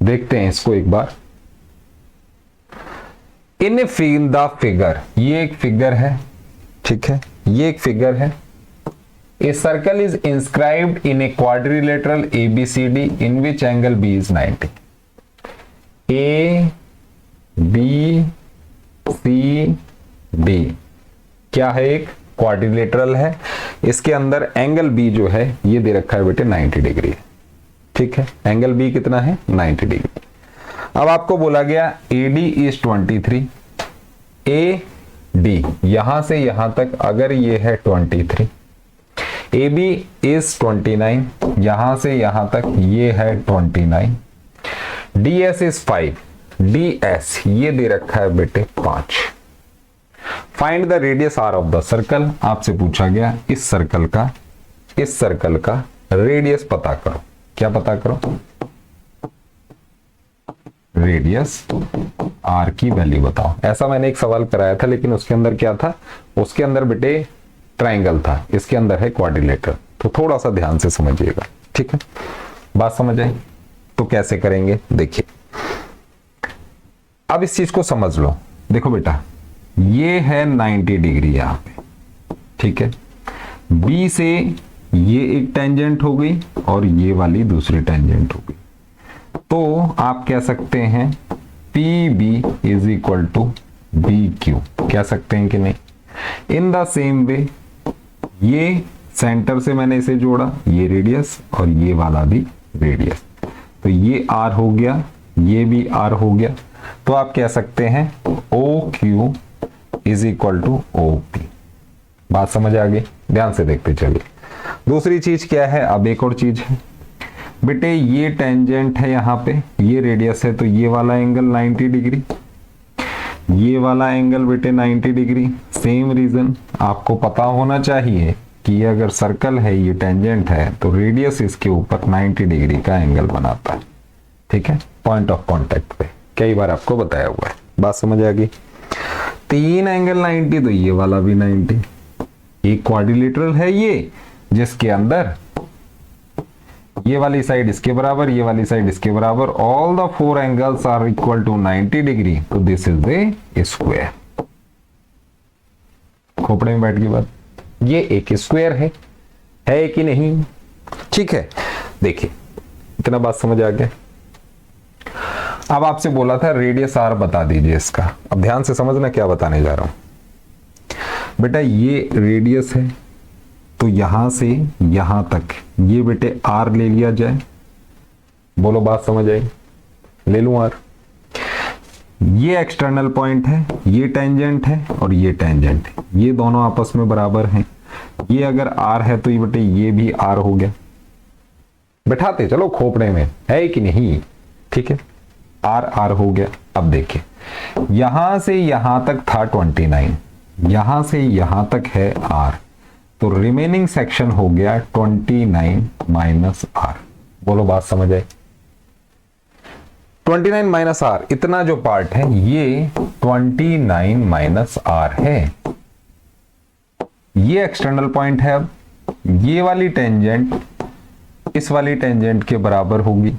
Speaker 1: देखते हैं इसको एक बार। इन द फिगर, ये एक फिगर है। ठीक है, ये एक फिगर है। A circle is inscribed in a quadrilateral ABCD in which angle B is 90. A, B, C, D क्या है? एक क्वाड्रिलेटरल है। इसके अंदर एंगल B जो है ये दे रखा है बेटे 90 डिग्री है। ठीक है, एंगल B कितना है? 90 डिग्री। अब आपको बोला गया AD is 23, AD यहां से यहां तक अगर ये है 23, AB is 29, यहां से यहां तक ये है 29, DS is 5, DS ये दे रखा है बेटे 5। Find the radius R of the circle. आपसे पूछा गया इस सर्कल का रेडियस पता करो। क्या पता करो? रेडियस आर की वैल्यू बताओ। ऐसा मैंने एक सवाल कराया था, लेकिन उसके अंदर क्या था, उसके अंदर बेटे ट्रायंगल था, इसके अंदर है क्वाड्रिलेटरल, तो थोड़ा सा ध्यान से समझिएगा, ठीक है। बात समझ आई? तो कैसे करेंगे देखिए, अब इस चीज को समझ लो। देखो बेटा, ये है 90 डिग्री यहां पे, ठीक है। बी से ये एक टेंजेंट हो गई और ये वाली दूसरी टेंजेंट हो गई, तो आप कह सकते हैं P B is equal to B Q, कह सकते हैं कि नहीं। इन द सेम वे ये सेंटर से मैंने इसे जोड़ा, ये रेडियस और ये वाला भी रेडियस, तो ये आर हो गया, ये भी आर हो गया, तो आप कह सकते हैं O Q is equal to O P. बात समझ आ गई? ध्यान से देखते चलिए। दूसरी चीज क्या है, अब एक और चीज है बेटे, ये टेंजेंट है यहाँ पे, ये रेडियस है, तो ये वाला एंगल 90 डिग्री, ये वाला एंगल बेटे 90 डिग्री। सेम रीजन, आपको पता होना चाहिए कि ये अगर सर्कल है, ये टेंजेंट है, तो रेडियस इसके ऊपर 90 डिग्री का एंगल बनाता है, ठीक है, पॉइंट ऑफ कांटेक्ट पे, कई बार आपको बताया हुआ है। बात समझ आ गई? तीन एंगल 90, तो ये वाला भी 90। एक क्वाड्रिलेटरल है ये, जिसके अंदर ये वाली साइड इसके बराबर, ये वाली साइड इसके बराबर, all the four angles are equal to 90 degree, तो दिस इज द स्क्वायर। खोपड़े में बैठ गई बात, ये एक स्क्वायर है कि नहीं? ठीक है, देखिए इतना बात समझ आ गया। अब आपसे बोला था रेडियस आर बता दीजिए इसका, अब ध्यान से समझना क्या बताने जा रहा हूं। बेटा ये रेडियस है, तो यहां से यहां तक ये बेटे आर ले लिया जाए, बोलो बात समझ आई? ले लूं आर, ये एक्सटर्नल पॉइंट है, ये टेंजेंट है और ये टेंजेंट है, ये दोनों आपस में बराबर हैं। ये अगर आर है तो ये बेटे ये भी आर हो गया, बैठाते चलो खोपड़े में, है कि नहीं? ठीक है, आर आर हो गया। अब देखिए, यहां से यहां तक था 29, यहां से यहां तक है आर, तो रिमेनिंग सेक्शन हो गया 29 माइनस आर। बोलो बात समझ आई? 29 माइनस आर, इतना जो पार्ट है ये 29 माइनस आर है, ये एक्सटर्नल पॉइंट है। अब ये वाली टेंजेंट इस वाली टेंजेंट के बराबर होगी,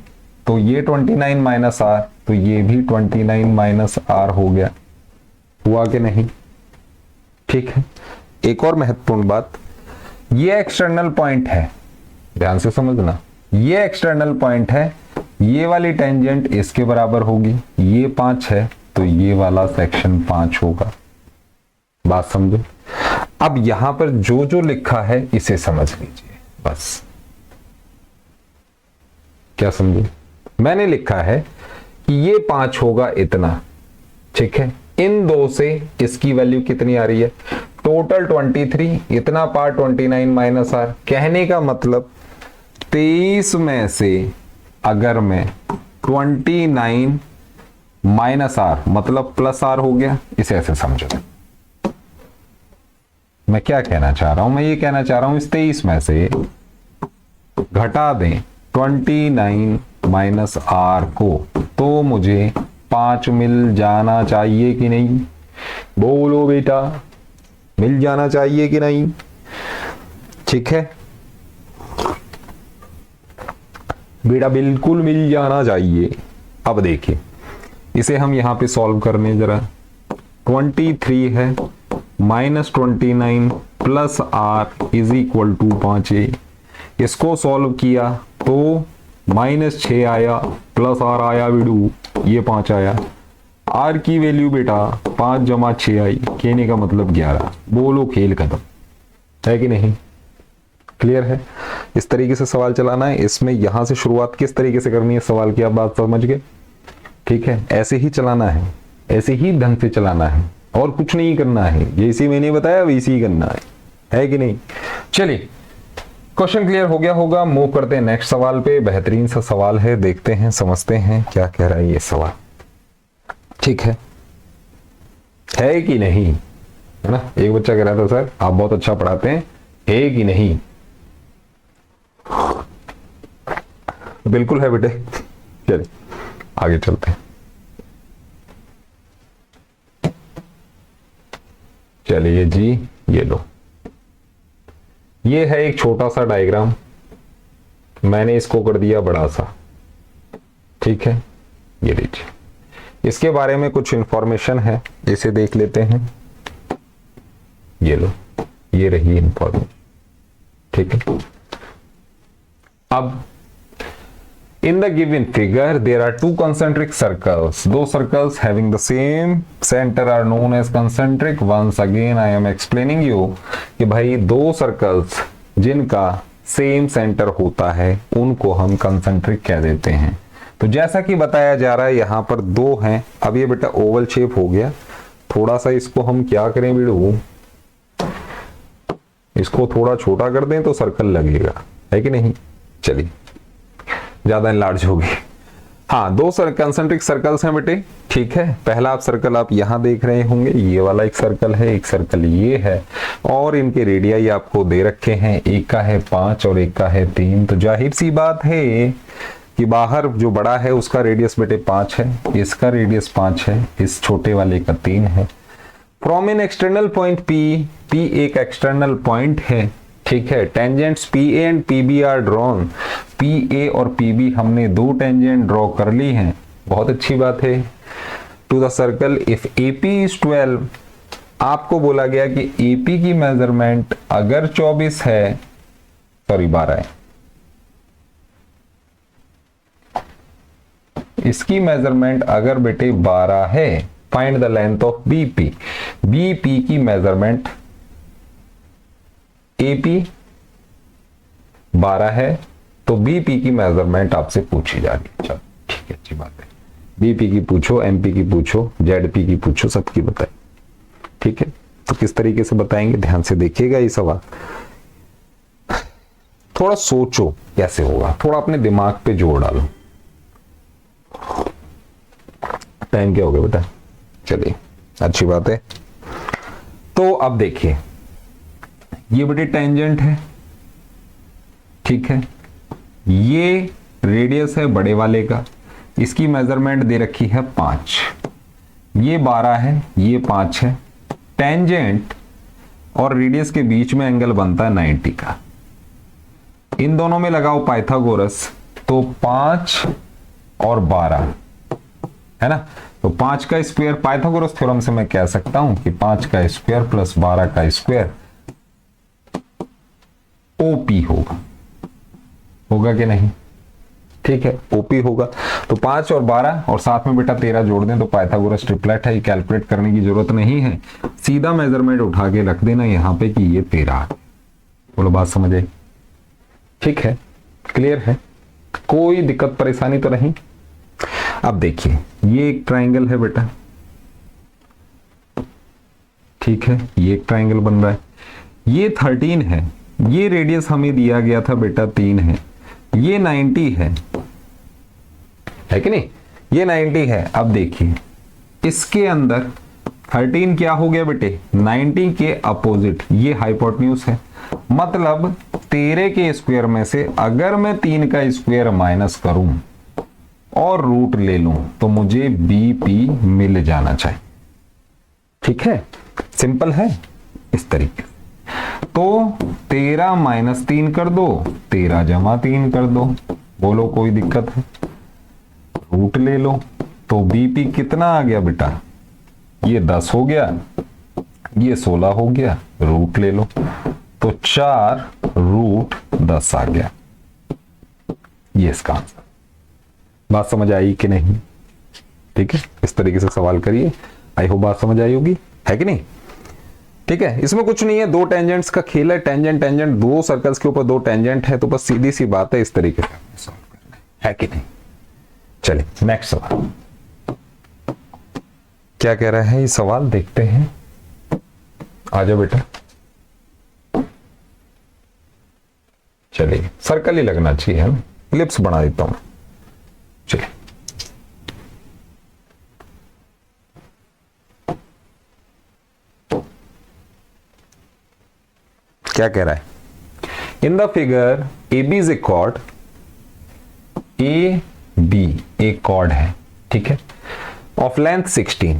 Speaker 1: तो ये 29 माइनस आर, तो ये भी 29 माइनस आर हो गया। हुआ कि नहीं? ठीक है, एक और महत्वपूर्ण बात, ये एक्सटर्नल पॉइंट है, ध्यान से समझना, ये एक्सटर्नल पॉइंट है, ये वाली टेंजेंट इसके बराबर होगी, ये 5 है, तो ये वाला सेक्शन 5 होगा। बात समझो? अब यहां पर जो जो लिखा है इसे समझ लीजिए बस। क्या समझे? मैंने लिखा है कि ये 5 होगा इतना, ठीक है। इन दो से इसकी वैल्यू कितनी आ रही है? टोटल 23, इतना पार्ट 29 माइनस आर। कहने का मतलब 23 में से अगर मैं 29 माइनस आर मतलब प्लस आर हो गया, इसे ऐसे समझो। मैं क्या कहना चाह रहा हूं? मैं ये कहना चाह रहा हूं इस 23 में से घटा दें 29 माइनस आर को, तो मुझे 5 मिल जाना चाहिए कि नहीं? बोलो बेटा, मिल जाना चाहिए कि नहीं? ठीक है बेटा, बिल्कुल मिल जाना चाहिए। अब देखिए, इसे हम यहां पे सॉल्व करने जरा। 23 है minus 29 plus r is equal to 5a। इसको सॉल्व किया तो -6 आया, प्लस आर आया बिडू, ये 5 आया। आर की वैल्यू बेटा 5 जमा 6 आई, कहने का मतलब 11। बोलो खेल खत्म, है कि नहीं? क्लियर है? इस तरीके से सवाल चलाना है। इसमें यहां से शुरुआत किस तरीके से करनी है सवाल की, आप बात समझ गए? ठीक है, ऐसे ही चलाना है, ऐसे ही ढंग से चलाना है, और कुछ नहीं करना है। जैसे मैंने बताया वैसे ही करना है कि नहीं? चलिए, क्वेश्चन क्लियर हो गया होगा। मूव करते हैं नेक्स्ट सवाल पे। बेहतरीन सा सवाल है, देखते हैं, समझते हैं क्या कह रहा है ये सवाल। ठीक है कि नहीं? है ना? एक बच्चा कह रहा था सर आप बहुत अच्छा पढ़ाते हैं, है कि नहीं? बिल्कुल है बेटे। चलिए आगे चलते हैं। चलिए जी, ये लो, ये है एक छोटा सा डायग्राम, मैंने इसको कर दिया बड़ा सा, ठीक है। ये लीजिए, इसके बारे में कुछ इंफॉर्मेशन है, इसे देख लेते हैं। ये लो, ये रही इंफॉर्मेशन, ठीक है। अब in the given figure there are two concentric circles, दो circles having the same center are known as concentric. Once again I am explaining you कि भाई दो circles जिनका सेम सेंटर होता है उनको हम कंसेंट्रिक कह देते हैं। तो जैसा कि बताया जा रहा है यहाँ पर दो हैं। अब ये बेटा ओवल शेप हो गया, थोड़ा सा इसको हम क्या करें बेड़ू, इसको थोड़ा छोटा कर दें तो सर्कल लगेगा, है कि नहीं। चलिए, ज्यादा इनलार्ज होगी। हाँ, दो कंसेंट्रिक सर्कल्स हैं बेटे, ठीक है। पहला आप सर्कल आप यहां देख रहे होंगे, ये वाला एक सर्कल है, एक सर्कल ये है, और इनके रेडियाई आपको दे रखे हैं, एक का है 5 और एक का है 3। तो जाहिर सी बात है कि बाहर जो बड़ा है उसका रेडियस बेटे 5 है, इसका रेडियस 5 है, इस छोटे वाले का 3 है। From an external point P एक एक्सटर्नल पॉइंट है, ठीक है। Tangents PA and PB are drawn, PA और PB हमने दो टेंजेंट ड्रॉ कर ली हैं, बहुत अच्छी बात है। To the circle if AP is 12, आपको बोला गया कि AP की मेजरमेंट अगर 24 है, सॉरी 12 है, इसकी मेजरमेंट अगर बेटे 12 है, find the length of BP। BP की मेजरमेंट AP 12 है, तो BP की मेजरमेंट आपसे पूछी जा रही है। चलो ठीक है, अच्छी बात है। BP की पूछो, MP की पूछो, ZP की पूछो, सबकी बताए, ठीक है। तो किस तरीके से बताएंगे, ध्यान से देखिएगा ये सवाल, थोड़ा सोचो कैसे होगा, थोड़ा अपने दिमाग पे जोर डालो। टाइम क्या हो गया बेटा, चलिए अच्छी बात है। तो अब देखिए, ये बेटे टेंजेंट है, ठीक है, ये रेडियस है बड़े वाले का, इसकी मेजरमेंट दे रखी है 5, ये 12 है, ये 5 है। टेंजेंट और रेडियस के बीच में एंगल बनता है 90 का, इन दोनों में लगाओ पाइथागोरस, तो 5 और 12 है ना, तो 5 का स्क्वायर, पाइथागोरस थ्योरम से मैं कह सकता हूं कि 5 का स्क्वायर प्लस 12 का स्क्वायर OP होगा कि नहीं, ठीक है, OP होगा। तो 5 और 12 और साथ में बेटा 13 जोड़ दें तो पाइथागोरस ट्रिपलेट है, ये कैलकुलेट करने की जरूरत नहीं है, सीधा मेजरमेंट उठा के रख देना यहां पे कि ये 13। बोलो बात समझ आई, ठीक है, क्लियर है, कोई दिक्कत परेशानी तो नहीं। अब देखिए, ये एक ट्राइंगल है बेटा, ठीक है, ये एक ट्राइंगल बन रहा है, ये 13 है, ये रेडियस हमें दिया गया था बेटा 3 है, ये 90 है कि नहीं, ये 90 है। अब देखिए, इसके अंदर 13 क्या हो गया बेटे, 90 के अपोजिट, ये हाइपोटेन्यूज है, मतलब 13 के स्क्वायर में से अगर मैं 3 का स्क्वायर माइनस करूं और रूट ले लूं तो मुझे BP मिल जाना चाहिए, ठीक है, सिंपल है इस तरीके। तो 13 माइनस 3 कर दो, 13 जमा 3 कर दो, बोलो कोई दिक्कत है, रूट ले लो, तो BP कितना आ गया बेटा, ये 10 हो गया, ये 16 हो गया, रूट ले लो, तो 4 रूट 10 आ गया, ये इसका आंसर। बात समझ आई कि नहीं, ठीक है, इस तरीके से सवाल करिए, आई होप बात समझ आई होगी, है कि नहीं, ठीक है। इसमें कुछ नहीं है, दो टेंजेंट्स का खेल है, टेंजेंट टेंजेंट, दो सर्कल्स के ऊपर दो टेंजेंट है, तो बस सीधी सी बात है, इस तरीके से सॉल्व करना है कि नहीं। चलिए नेक्स्ट सवाल, क्या कह रहा है ये सवाल, देखते हैं, आ जाओ बेटा। चलिए, सर्कल ही लगना चाहिए, है इलिप्स बना देता हूं, चलिए। क्या कह रहा है, in the figure AB is a chord, AB एक कॉर्ड है, ठीक है, ऑफ लेंथ 16,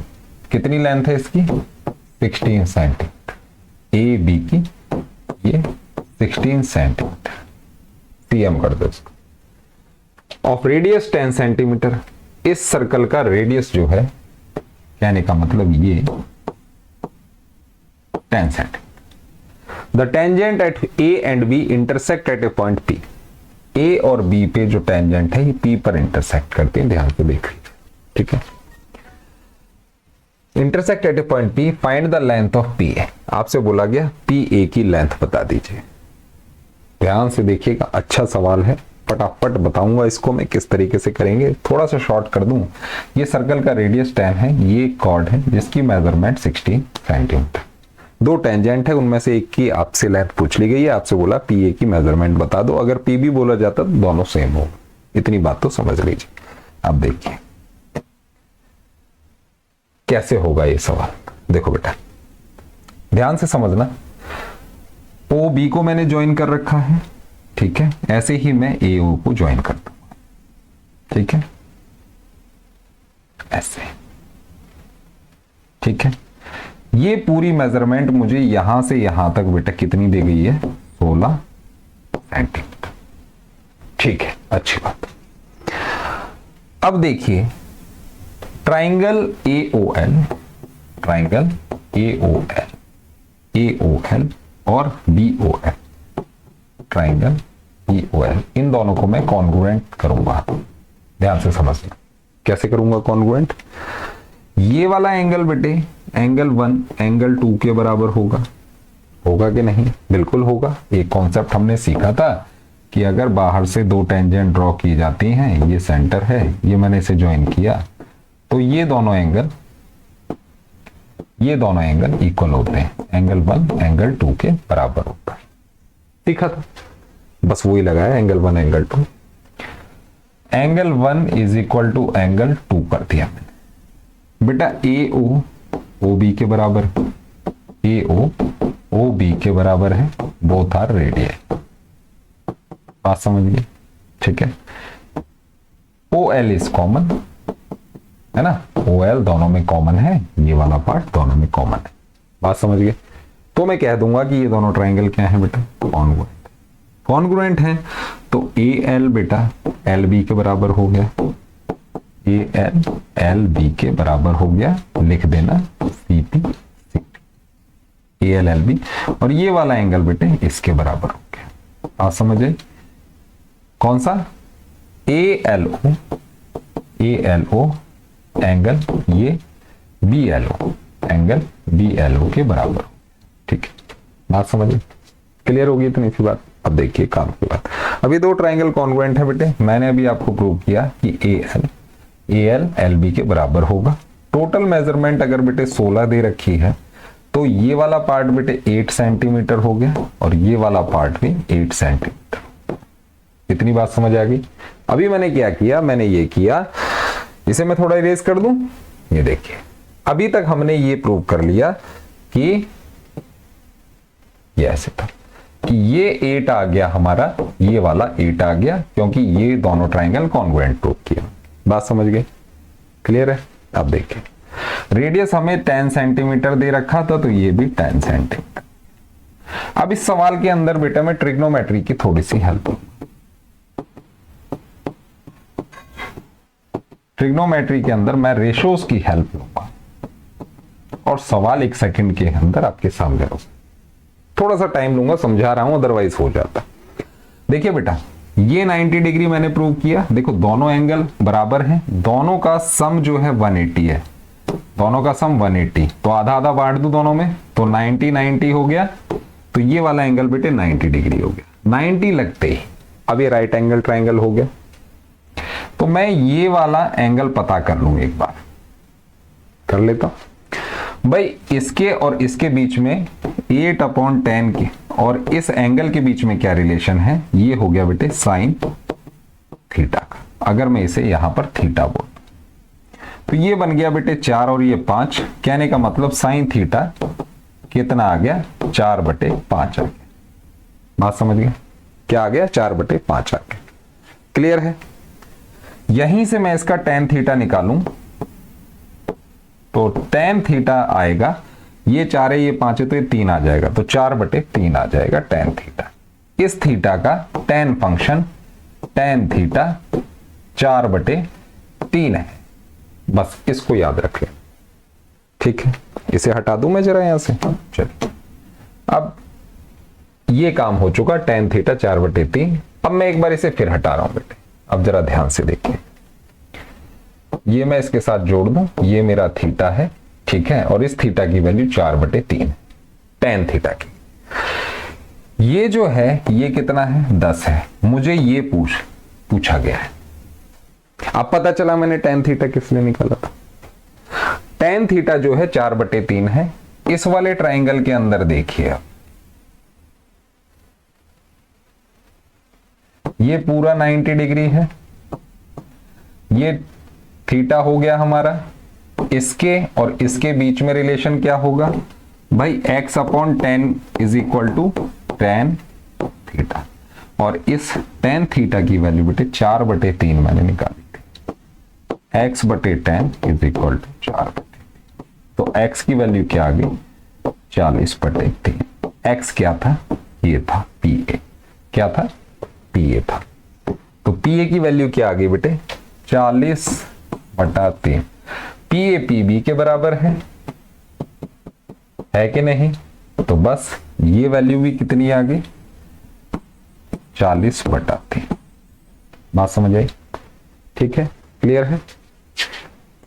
Speaker 1: कितनी लेंथ है इसकी, 16 सेंटीमीटर, ए बी की ये 16 सेंटीमीटर, सीएम कर दो इसको। ऑफ रेडियस 10 सेंटीमीटर, इस सर्कल का रेडियस जो है, कहने का मतलब ये 10 centimetre. The tangent at A and B intersect at a point P, A और बी पे जो टेंजेंट है ये पी पर इंटरसेक्ट करते हैं, ध्यान से देख लीजिए, ठीक है। Intersect at a point P, find the length of P A. आपसे बोला गया पी ए की लेंथ बता दीजिए। ध्यान से देखिएगा, अच्छा सवाल है, फटाफट बताऊंगा इसको मैं किस तरीके से करेंगे। थोड़ा सा शॉर्ट कर दूं, ये सर्कल का रेडियस 10 है, ये कॉर्ड है जिसकी मेजरमेंट 16 सेंटीमीटर। दो टेंजेंट है, उनमें से एक की आपसे लेंथ पूछ ली गई है, आपसे बोला पी ए की मेजरमेंट बता दो। अगर पी भी बोला जाता तो दोनों सेम हो, इतनी बात तो समझ लीजिए। अब देखिए कैसे होगा ये सवाल। देखो बेटा ध्यान से समझना, ओ बी को मैंने ज्वाइन कर रखा है, ठीक है, ऐसे ही मैं ए ओ को ज्वाइन कर दूंगा, ठीक है, ऐसे, ठीक है। ये पूरी मेजरमेंट मुझे यहां से यहां तक बेटा कितनी दे गई है, 16 सेंटीमीटर, ठीक है, अच्छी बात। अब देखिए ट्राइंगल AOL, ट्राइंगल AOL और BOL, ट्राइंगल EOL, इन दोनों को मैं कॉन्ग्रुएंट करूंगा। ध्यान से समझना कैसे करूंगा कॉन्ग्रुएंट। ये वाला एंगल बेटे एंगल 1 एंगल 2 के बराबर होगा, होगा कि नहीं? बिल्कुल होगा। एक कॉन्सेप्ट हमने सीखा था कि अगर बाहर से दो टेंजेंट ड्रॉ की जाती हैं, ये सेंटर है, ये मैंने इसे ज्वाइन किया, तो ये दोनों एंगल इक्वल होते हैं, एंगल 1 एंगल 2 के बराबर होता है। सीखा था, बस वही लगाया, angle 1 angle 2। Angle 1 is equal to angle 2 कर दिया मैंने बेटा। AO OB के बराबर, AO OB के बराबर है, बोथ आर रेडियस। बात समझ गए, ठीक है। OL इज कॉमन, है ना, OL दोनों में कॉमन है, ये वाला पार्ट दोनों में कॉमन है। बात समझ गए। तो मैं कह दूंगा कि ये दोनों ट्राइंगल क्या है बेटा, कॉन्ग्रुएंट। कॉन्ग्रुएंट है तो AL बेटा LB के बराबर हो गया, AL LB के बराबर हो गया, लिख देना CP AL LB, और ये वाला एंगल बेटे इसके बराबर हो गया। आप समझे कौन सा, ALO एंगल ये BLO एंगल BLO के बराबर, ठीक है। बात समझिए, क्लियर होगी इतनी सी बात। अब देखिए काम की बात। अभी दो ट्राइंगल कॉन्ग्रुएंट है बेटे, मैंने अभी आपको प्रूव किया कि AL LB के बराबर होगा। टोटल मेजरमेंट अगर बेटे 16 दे रखी है तो ये वाला पार्ट बेटे 8 सेंटीमीटर हो गया और ये वाला पार्ट भी 8 सेंटीमीटर। इतनी बात समझ आ गई। अभी मैंने क्या किया, मैंने ये किया, इसे मैं थोड़ा इरेज कर दूं। ये देखिए अभी तक हमने ये प्रूव कर लिया कि ये ऐसे था कि ये 8 आ गया हमारा, ये वाला 8 आ गया, क्योंकि ये दोनों ट्राइंगल कॉन्ग्रुएंट प्रूव किया। बात समझ गए, क्लियर है। अब देखिए रेडियस हमें 10 सेंटीमीटर दे रखा था, तो ये भी 10 सेंटीमीटर। अब इस सवाल के अंदर बेटा मैं ट्रिग्नोमेट्री की थोड़ी सी हेल्प लूंगा। ट्रिग्नोमेट्री के अंदर मैं रेशोज की हेल्प लूंगा और सवाल 1 सेकंड के अंदर आपके सामने होगा। थोड़ा सा टाइम लूंगा, समझा रहा हूं, अदरवाइज हो जाता। देखिए बेटा ये 90 डिग्री मैंने प्रूव किया। देखो दोनों एंगल बराबर हैं, दोनों का सम जो है 180 है, दोनों का सम 180, तो आधा आधा बांट दूं दोनों में, तो 90 90 हो गया। तो ये वाला एंगल बेटे 90 डिग्री हो गया। 90 लगते ही अब ये राइट एंगल ट्राइंगल हो गया। तो मैं ये वाला एंगल पता कर लूं, एक बार कर लेता हूं भाई। इसके और इसके बीच में 8/10 के और इस एंगल के बीच में क्या रिलेशन है, ये हो गया बेटे साइन थीटा का। अगर मैं इसे यहां पर थीटा बोल तो ये बन गया बेटे 4 और ये 5। कहने का मतलब साइन थीटा कितना आ गया, 4/5 आ गया। बात समझ गए, क्या आ गया, 4/5 आ गया। क्लियर है। यहीं से मैं इसका tan थीटा निकालूं तो tan थीटा आएगा ये 4 है, ये 5 है, तो ये 3 आ जाएगा, तो 4/3 आ जाएगा tan थीटा। इस थीटा का tan फंक्शन tan थीटा 4/3 है। बस इसको याद रख लें, ठीक है। इसे हटा दूं मैं जरा यहां से, चलिए। अब ये काम हो चुका, tan थीटा 4/3। अब मैं एक बार इसे फिर हटा रहा हूं बेटे, अब जरा ध्यान से देखिए। ये मैं इसके साथ जोड़ दूं, ये मेरा थीटा है, ठीक है, और इस थीटा की वैल्यू 4/3 है, tan थीटा की। ये जो है ये कितना है, 10 है। मुझे ये पूछा गया है। अब पता चला मैंने tan थीटा किस लिए निकाला था। tan थीटा जो है 4/3 है। इस वाले ट्राइंगल के अंदर देखिए आप, ये पूरा 90 डिग्री है, ये थीटा हो गया हमारा। इसके और इसके बीच में रिलेशन क्या होगा भाई, x/tan is equal to tan theta. और इस tan थीटा की वैल्यू बेटे 4/3 मैंने निकाली थी। x/tan इज इक्वल टू 4/3, तो x की वैल्यू क्या आ गई, 40/3। x क्या था, ये था PA। क्या था, PA था। तो PA की वैल्यू क्या आ गई बेटे, 40/3। PA PB के बराबर है कि नहीं। तो बस ये वैल्यू भी कितनी आ गई, 40/3। बात समझ आई, ठीक है, क्लियर है।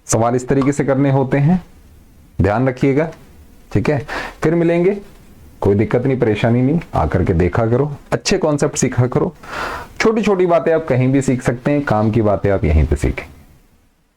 Speaker 1: सवाल इस तरीके से करने होते हैं, ध्यान रखिएगा, ठीक है। फिर मिलेंगे, कोई दिक्कत नहीं, परेशानी नहीं, आकर के देखा करो, अच्छे कॉन्सेप्ट सीखा करो। छोटी छोटी बातें आप कहीं भी सीख सकते हैं, काम की बातें आप यहीं पे सीखें।